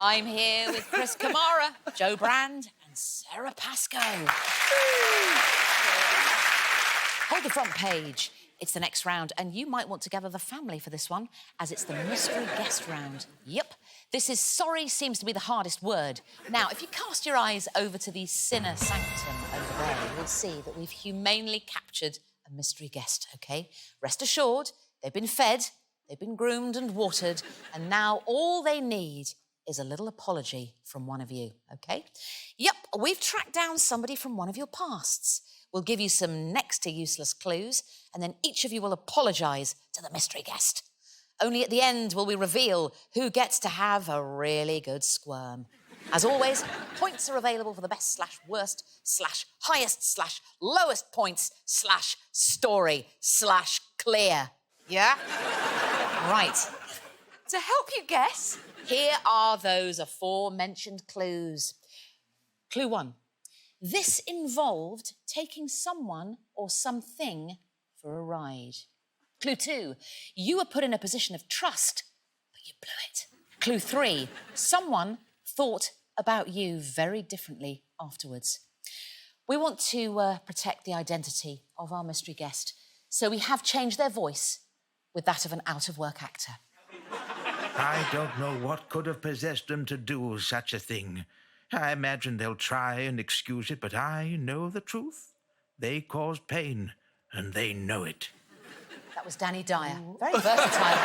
I'm here with Chris Kamara, Joe Brand and Sara Pascoe. Hold the front page. It's the next round, and you might want to gather the family for this one, as it's the mystery guest round. Yep, this is sorry seems to be the hardest word. Now, if you cast your eyes over to the Sinner Sanctum over there, you'll see that we've humanely captured a mystery guest, OK? Rest assured, they've been fed, they've been groomed and watered, and now all they need is a little apology from one of you, OK? Yep, we've tracked down somebody from one of your pasts. We'll give you some next to useless clues, and then each of you will apologise to the mystery guest. Only at the end will we reveal who gets to have a really good squirm. As always, points are available for the best/worst/highest/lowest points/story/clear. Yeah? Right. To help you guess, here are those aforementioned clues. Clue 1. This involved taking someone or something for a ride. Clue 2. You were put in a position of trust, but you blew it. Clue 3. Someone thought about you very differently afterwards. We want to protect the identity of our mystery guest, so we have changed their voice with that of an out-of-work actor. I don't know what could have possessed them to do such a thing. I imagine they'll try and excuse it, but I know the truth. They caused pain, and they know it. That was Danny Dyer. Very versatile.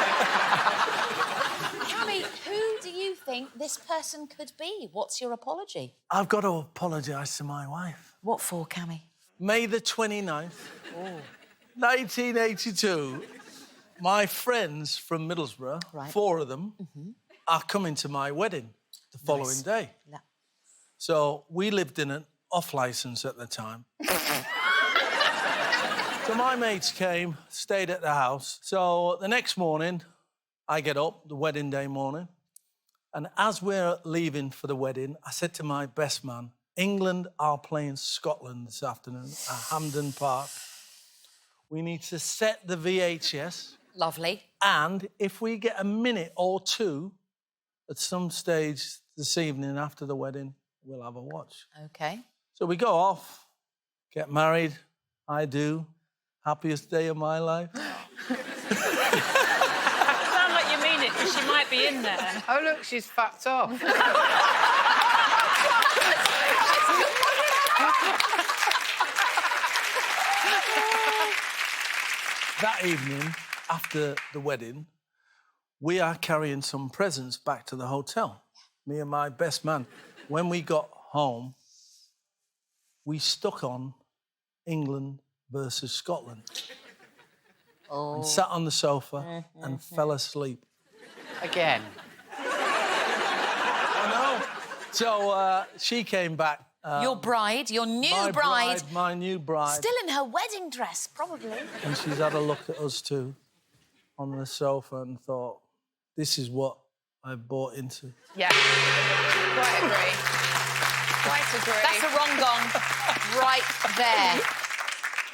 Cammy, who do you think this person could be? What's your apology? I've got to apologise to my wife. What for, Cammy? May the 29th, 1982, my friends from Middlesbrough, Right. 4 of them, are coming to my wedding the following day. Yeah. So we lived in an off-licence at the time. So my mates came, stayed at the house. So the next morning, I get up, the wedding day morning, and as we're leaving for the wedding, I said to my best man, England are playing Scotland this afternoon at Hampden Park. We need to set the VHS. Lovely. And if we get a minute or two at some stage this evening after the wedding, we'll have a watch. OK. So we go off, get married. I do. Happiest day of my life. Sound like you mean it, because she might be in there. Oh, look, she's fucked off. That evening, after the wedding, we are carrying some presents back to the hotel. Me and my best man. When we got home, we stuck on England versus Scotland. And sat on the sofa and fell asleep. Again. I know. So she came back. Your bride, your new My bride. My new bride. Still in her wedding dress, probably. And she's had a look at us two on the sofa and thought, this is what I bought into. Yeah. Quite agree. Quite agree. That's a wrong gong right there.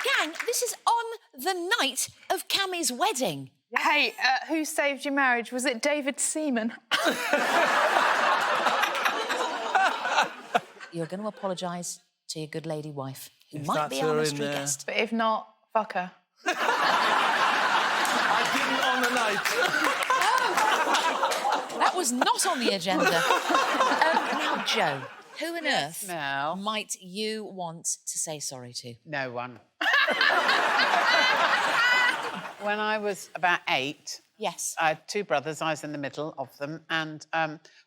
Gang, this is on the night of Cammy's wedding. Hey, who saved your marriage? Was it David Seaman? You're going to apologise to your good lady wife, who If might that's be our her in mystery there. guest. But if not, fuck her. I didn't on the night. That was not on the agenda. Now, Joe, who on earth Mel. might you want to say sorry to? No one. When I was about 8, Yes. I had 2 brothers. I was in the middle of them, and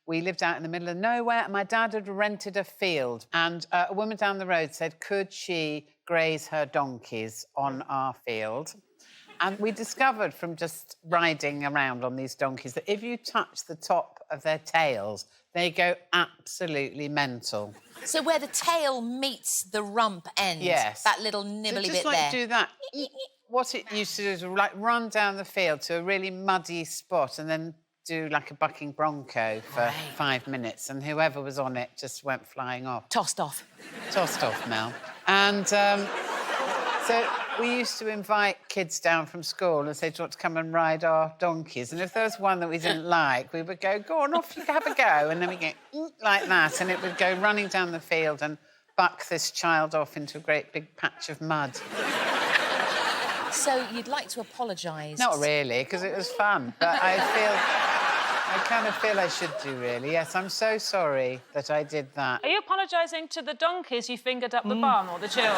we lived out in the middle of nowhere. And my dad had rented a field, and a woman down the road said, could she graze her donkeys on our field? And we discovered from just riding around on these donkeys that if you touch the top of their tails, they go absolutely mental. So where the tail meets the rump end, Yes. that little nibbly So bit just like there. do that. What it used to do is like run down the field to a really muddy spot and then do like a bucking bronco for 5 minutes, and whoever was on it just went flying off. Tossed off. Tossed off, Mel. And So we used to invite kids down from school and say, do you want to come and ride our donkeys? And if there was one that we didn't like, we would go on, off you have a go. And then we go like that, and it would go running down the field and buck this child off into a great big patch of mud. So you'd like to apologise? Not really, because it was fun, but I kind of feel I should do, really. Yes, I'm so sorry that I did that. Are you apologising to the donkeys you fingered up the bum or the children?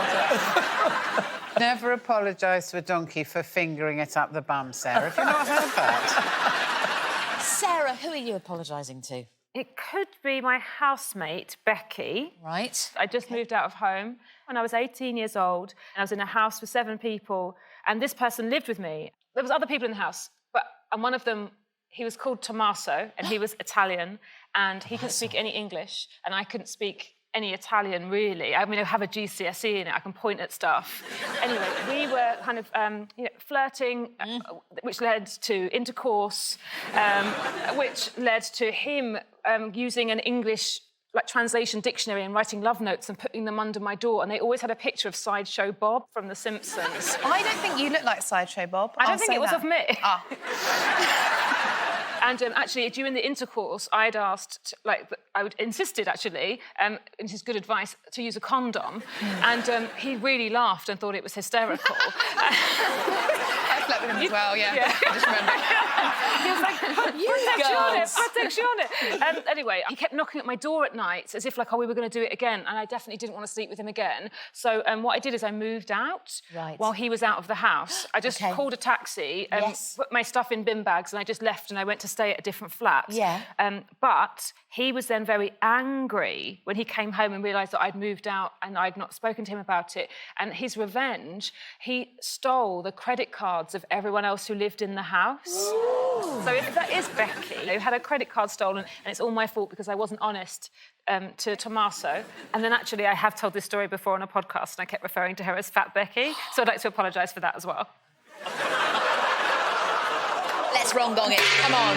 Never apologise to a donkey for fingering it up the bum, Sarah. Have you not heard that? Sarah, who are you apologising to? It could be my housemate, Becky. Right. I just moved out of home when I was 18 years old, and I was in a house with 7 people, and this person lived with me. There was other people in the house, and one of them, he was called Tommaso, and he was Italian, and he couldn't speak any English, and I couldn't speak any Italian, really. I mean, I have a GCSE in it, I can point at stuff. Anyway, we were kind of flirting, which led to intercourse, which led to him using an English translation dictionary and writing love notes and putting them under my door, and they always had a picture of Sideshow Bob from The Simpsons. I don't think you look like Sideshow Bob. I don't think it was of me. Ah. And actually, during the intercourse, I'd asked, I insisted, actually, and this is good advice, to use a condom. And he really laughed and thought it was hysterical. I slept with him as well, yeah. I just remember. He was like, protection on it. And anyway, he kept knocking at my door at night as if, we were going to do it again, and I definitely didn't want to sleep with him again. So what I did is I moved out while he was out of the house. I just called a taxi and put my stuff in bin bags, and I just left and I went to stay at a different flat. Yeah. But he was then very angry when he came home and realised that I'd moved out and I'd not spoken to him about it. And his revenge, he stole the credit cards of everyone else who lived in the house. Ooh. So that is Becky, who had her credit card stolen, and it's all my fault because I wasn't honest to Tommaso. And then actually I have told this story before on a podcast and I kept referring to her as Fat Becky, so I'd like to apologise for that as well. Let's wrong-gong it. Come on.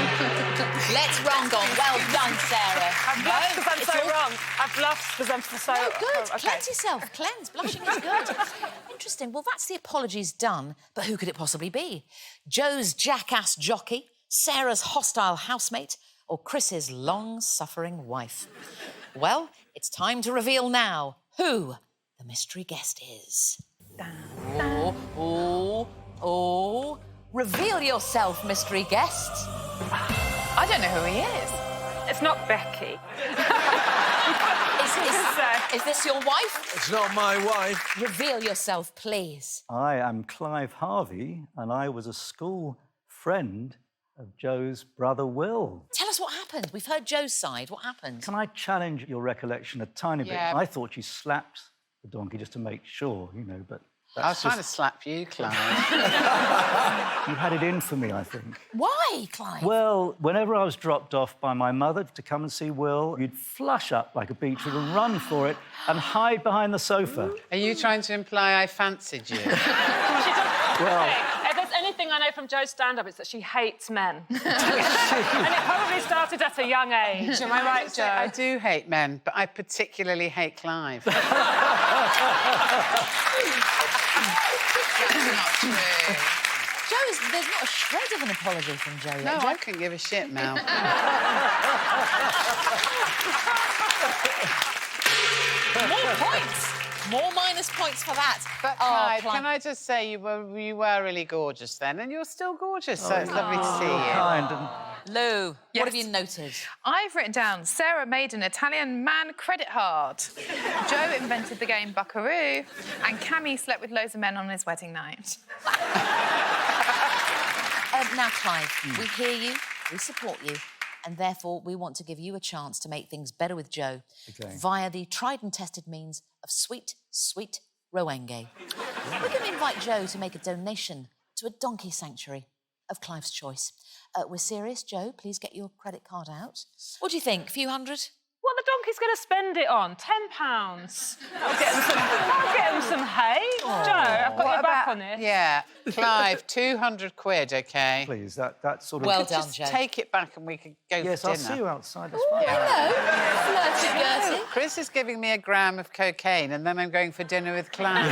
Let's wrong-gong. Well done, Sarah. I've blushed because I'm so wrong. I've blushed because I'm so... No, good. Okay. Cleanse yourself. Cleanse. Blushing is good. Interesting. Well, that's the apologies done, but who could it possibly be? Joe's jackass jockey, Sarah's hostile housemate, or Chris's long-suffering wife? Well, it's time to reveal now who the mystery guest is. Oh. Reveal yourself, mystery guest. I don't know who he is. It's not Becky. Is this your wife? It's not my wife. Reveal yourself, please. I am Clive Harvey, and I was a school friend of Joe's brother Will. Tell us what happened. We've heard Joe's side. What happened? Can I challenge your recollection a tiny bit? I thought you slapped the donkey just to make sure, but... I was trying to slap you, Clive. You had it in for me, I think. Why, Clive? Well, whenever I was dropped off by my mother to come and see Will, you'd flush up like a beetroot and run for it and hide behind the sofa. Are you trying to imply I fancied you? Well... If there's anything I know from Joe's stand-up, it's that she hates men. And it probably started at a young age. Am I right, Joe? I do hate men, but I particularly hate Clive. That's not true. There's not a shred of an apology from Joe. No, Joe? I couldn't give a shit, Mel. More points. More minus points for that. But Clive, can I just say you were really gorgeous then, and you're still gorgeous, so it's lovely to see you. Kind and... Lou, what have you noted? I've written down, Sarah made an Italian man credit hard. Joe invented the game Buckaroo, and Cammy slept with loads of men on his wedding night. Now, Clive, we hear you, we support you, and therefore we want to give you a chance to make things better with Joe via the tried and tested means of sweet, sweet Rowenge. We're going to invite Joe to make a donation to a donkey sanctuary of Clive's choice. We're serious. Joe, please get your credit card out. What do you think? A few hundred? What are the donkeys going to spend it on? £10? I'll get him some hay. Joe, I've got your back on this. Yeah, Clive, 200 quid, OK? Please, that sort of... Well done, Just Joe. take it back and we could go Yes, for I'll dinner. see you outside. That's fine. Hello. Flirty-girty. Chris is giving me a gram of cocaine and then I'm going for dinner with Clive.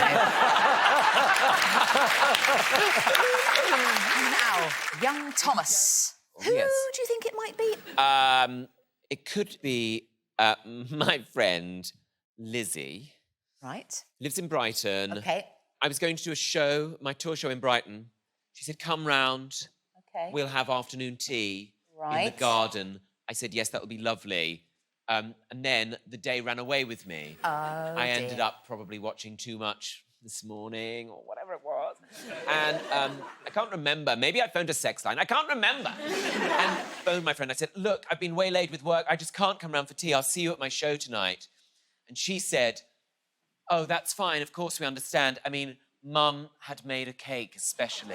Now, young Thomas. Who yes. do you think it might be? It could be my friend Lizzie. Right. Lives in Brighton. OK. I was going to do a show, my tour show in Brighton. She said, come round. OK. We'll have afternoon tea in the Right. garden. I said, yes, that would be lovely. And then the day ran away with me. Oh, I ended up probably watching too much this morning or whatever it was. And I can't remember. Maybe I phoned a sex line. I can't remember. And phoned my friend. I said, look, I've been waylaid with work. I just can't come round for tea. I'll see you at my show tonight. And she said, oh, that's fine. Of course we understand. I mean, Mum had made a cake especially.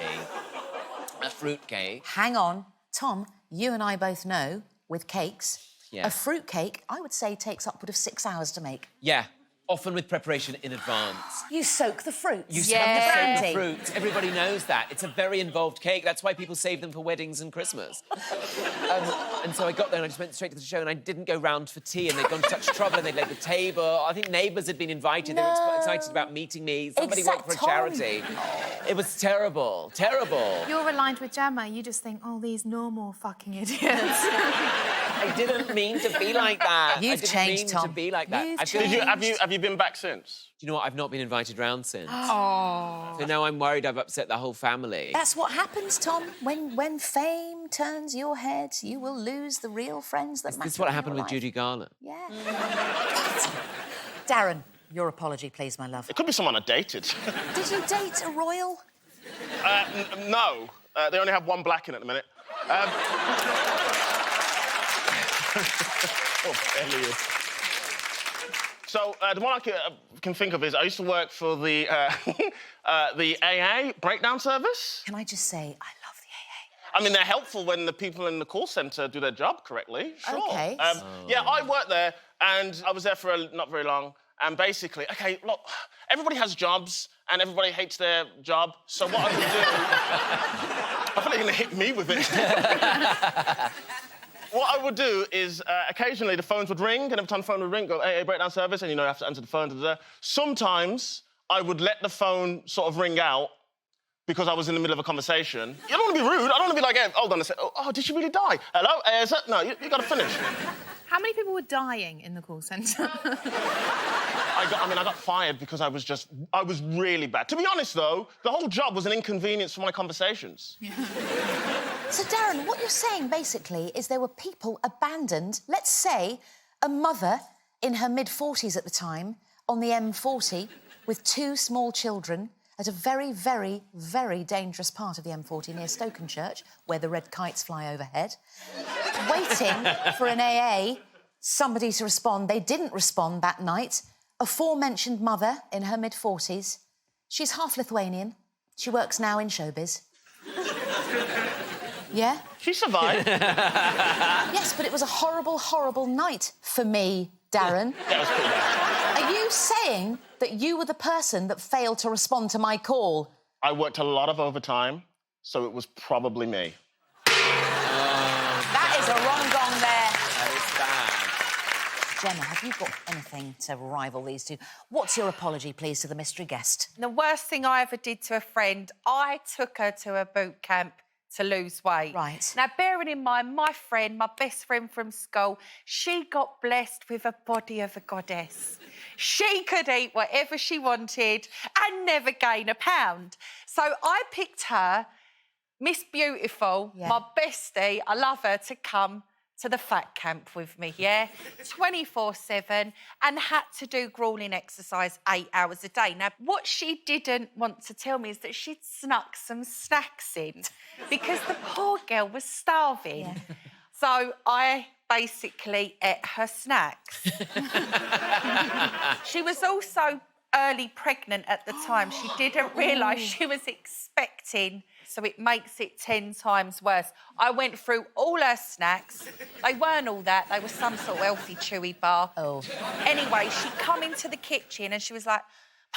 A fruit cake. Hang on. Tom, you and I both know, with cakes, Yeah. a fruit cake, I would say, takes upward of 6 hours to make. Yeah, often with preparation in advance. You soak the fruits. You Yeah. soak the brandy. fruits. Everybody knows that. It's a very involved cake. That's why people save them for weddings and Christmas. And so I got there and I just went straight to the show and I didn't go round for tea and they'd gone to such trouble and they'd laid the table. I think neighbours had been invited. They were excited about meeting me. Somebody worked for a charity. It was terrible, terrible. You're aligned with Gemma. You just think, oh, these normal fucking idiots. I didn't mean to be like that. You've I didn't changed, mean Tom. to be like that. You've I feel- changed. Have you been back since? Do you know what? I've not been invited round since. Oh. So now I'm worried I've upset the whole family. That's what happens, Tom. When fame turns your head, you will lose the real friends that matter. This is what in happened your with life. Judy Garland. Yeah. Darren, your apology, please, my love. It could be someone I dated. Did you date a royal? No. They only have one black in at the minute. Oh, Elliot. So, the one I can think of is I used to work for the AA breakdown service. Can I just say, I love the AA. I mean, they're helpful when the people in the call centre do their job correctly, sure. OK. Yeah, I worked there, and I was there for not very long. And basically, OK, look, everybody has jobs, and everybody hates their job, so what I would do... I feel like you're going to hit me with it. What I would do is, occasionally the phones would ring, and every time the phone would ring, go, AA breakdown service, and, you know, you have to answer the phone. Da, da, da. Sometimes I would let the phone sort of ring out because I was in the middle of a conversation. You don't want to be rude. I don't want to be like, hey, hold on a sec. Oh, did she really die? Hello? No, you got to finish. How many people were dying in the call centre? I got fired because I was really bad. To be honest, though, the whole job was an inconvenience for my conversations. So, Darren, what you're saying, basically, is there were people abandoned, let's say, a mother in her mid-40s at the time, on the M40, with 2 small children, at a very, very, very dangerous part of the M40 near Stokenchurch, where the red kites fly overhead, waiting for an AA, somebody to respond. They didn't respond that night. Aforementioned mother in her mid-40s. She's half Lithuanian. She works now in showbiz. Yeah? She survived. Yes, but it was a horrible, horrible night for me, Darren. That was pretty bad. Are you saying that you were the person that failed to respond to my call? I worked a lot of overtime, so it was probably me. That is a wrong gong there. That is bad. Gemma, have you got anything to rival these two? What's your apology, please, to the mystery guest? The worst thing I ever did to a friend, I took her to a boot camp to lose weight. Right. Now, bearing in mind, my friend, my best friend from school, she got blessed with a body of a goddess. She could eat whatever she wanted and never gain a pound. So I picked her, Miss Beautiful, my bestie, I love her, to come to the fat camp with me, yeah? 24/7, and had to do gruelling exercise 8 hours a day. Now, what she didn't want to tell me is that she'd snuck some snacks in because the poor girl was starving. Yeah. So I basically ate her snacks. She was also early pregnant at the time. She didn't realise she was expecting, so it makes it 10 times worse. I went through all her snacks. They weren't all that. They were some sort of healthy, chewy bar. Oh. Anyway, she come into the kitchen and she was like,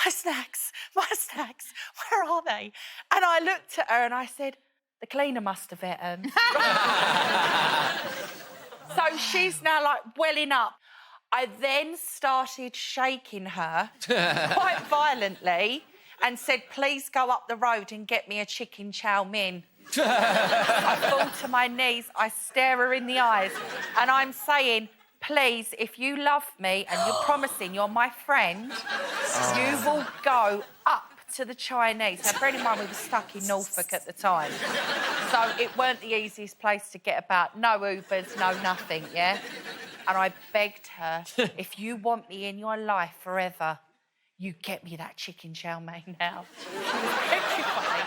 my snacks, where are they? And I looked at her and I said, the cleaner must have eaten. So she's now, like, welling up. I then started shaking her quite violently and said, please go up the road and get me a chicken chow mein. I fall to my knees, I stare her in the eyes, and I'm saying, please, if you love me and you're promising you're my friend, you will go up to the Chinese. Now, bearing in mind, we were stuck in Norfolk at the time. So it weren't the easiest place to get about. No Ubers, no nothing, yeah? And I begged her, if you want me in your life forever, you get me that chicken chow mein now. She was petrified.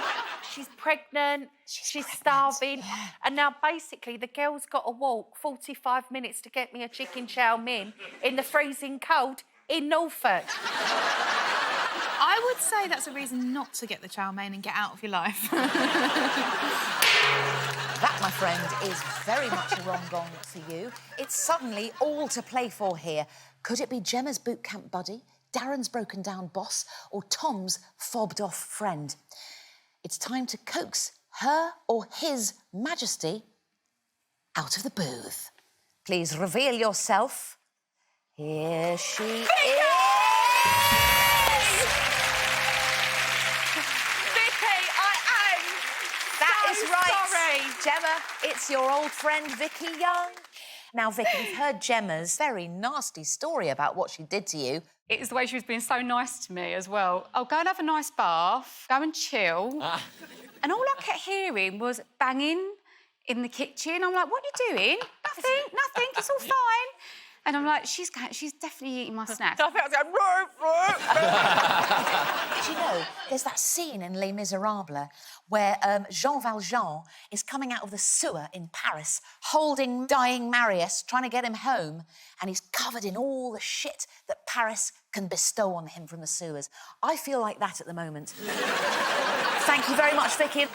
She's pregnant, she's starving. Yeah. And now, basically, the girl's got to walk 45 minutes to get me a chicken chow mein in the freezing cold in Norfolk. I would say that's a reason not to get the chow mein and get out of your life. That, my friend, is very much a wrong-gong for you. It's suddenly all to play for here. Could it be Gemma's boot camp buddy, Darren's broken-down boss, or Tom's fobbed-off friend? It's time to coax her or his majesty out of the booth. Please reveal yourself. Here she is! Sorry. Gemma, it's your old friend Vicky Young. Now, Vicky, we've heard Gemma's very nasty story about what she did to you. It was the way she was being so nice to me as well. I'll go and have a nice bath, go and chill. And all I kept hearing was banging in the kitchen. I'm like, what are you doing? Nothing, it's all fine. And I'm like, she's definitely eating my snacks. I think I was going, Do you know, there's that scene in Les Miserables where Jean Valjean is coming out of the sewer in Paris, holding dying Marius, trying to get him home, and he's covered in all the shit that Paris can bestow on him from the sewers. I feel like that at the moment. Thank you very much, Vicky.